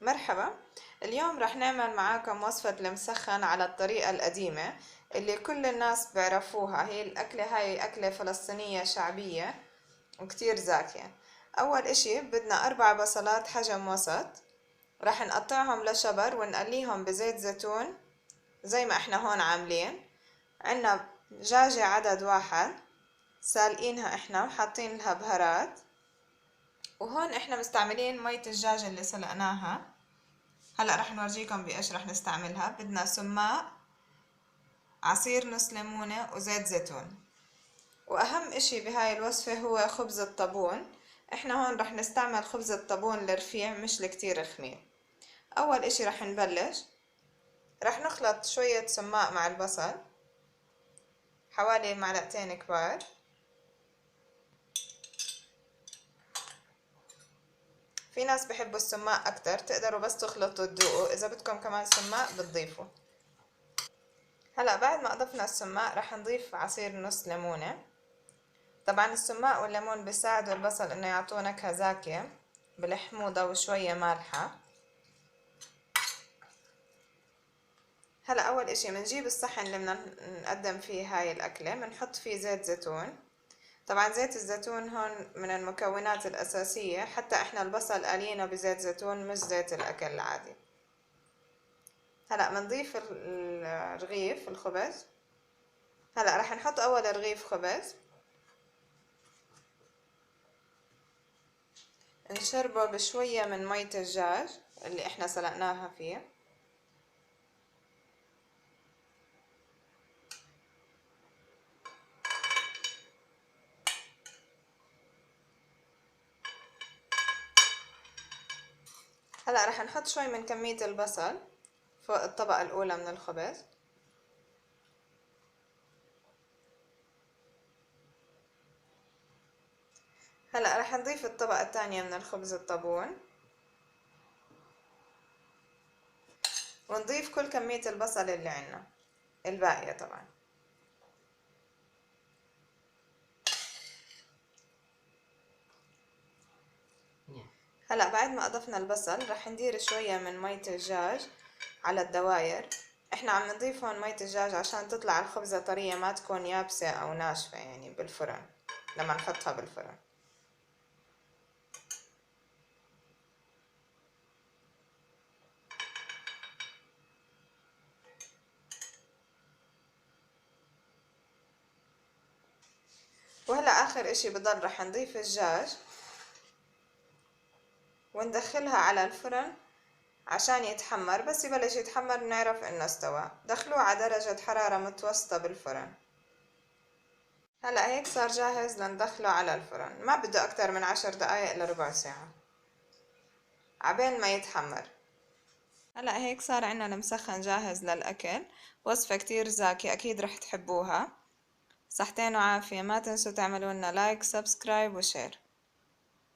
مرحبا. اليوم رح نعمل معاكم وصفة المسخن على الطريقة القديمة اللي كل الناس بيعرفوها. هي الأكلة هاي أكلة فلسطينية شعبية وكتير زاكية. أول إشي بدنا 4 بصلات حجم وسط، رح نقطعهم لشبر ونقليهم بزيت زيتون زي ما احنا هون عاملين. عنا دجاجة عدد 1 سالقينها احنا وحاطين لها بهارات، وهون احنا مستعملين مية الدجاج اللي سلقناها. هلأ رح نورجيكم بإيش رح نستعملها. بدنا سماق، عصير نص ليمونة، وزيت زيتون. وأهم إشي بهاي الوصفة هو خبز الطابون. احنا هون رح نستعمل خبز الطابون الرفيع مش الكتير خمير. أول إشي رح نبلش، رح نخلط شوية سماق مع البصل، حوالي معلقتين كبار. في ناس بحبوا السماق أكتر، تقدروا بس تخلطوا تذوقوا، إذا بدكم كمان سماق بتضيفوا. هلأ بعد ما أضفنا السماق رح نضيف عصير نص ليمونة. طبعا السماق والليمون بيساعدوا البصل انه يعطوه نكهة زاكية بالحموضة وشوية مالحة. هلا اول اشي بنجيب الصحن اللي بدنا نقدم فيه هاي الاكلة، بنحط فيه زيت زيتون. طبعا زيت الزيتون هون من المكونات الاساسية، حتى احنا البصل قالينه بزيت زيتون مش زيت الاكل العادي. هلا بنضيف الرغيف الخبز. هلا رح نحط اول رغيف خبز، نشربه بشوية من مية الدجاج اللي احنا سلقناها فيه. هلا رح نحط شوي من كمية البصل فوق الطبقة الأولى من الخبز. هلا رح نضيف الطبقة الثانية من الخبز الطابون، ونضيف كل كمية البصل اللي عنا الباقية طبعا. هلا بعد ما أضفنا البصل رح ندير شوية من مية الدجاج على الدواير. احنا عم نضيف هون مية الدجاج عشان تطلع الخبزة طرية، ما تكون يابسة أو ناشفة يعني بالفرن لما نحطها بالفرن. وهلا آخر اشي بضل رح نضيف الدجاج وندخلها على الفرن عشان يتحمر. بس يبلش يتحمر بنعرف انه استوى. دخلوه على درجة حرارة متوسطة بالفرن. هلا هيك صار جاهز لندخله على الفرن، ما بده اكتر من 10 دقايق لربع ساعة عبين ما يتحمر. هلا هيك صار عنا المسخن جاهز للأكل. وصفة كتير زاكية، أكيد رح تحبوها. صحتين وعافية. ما تنسوا تعملوا لنا لايك، سبسكرايب وشير.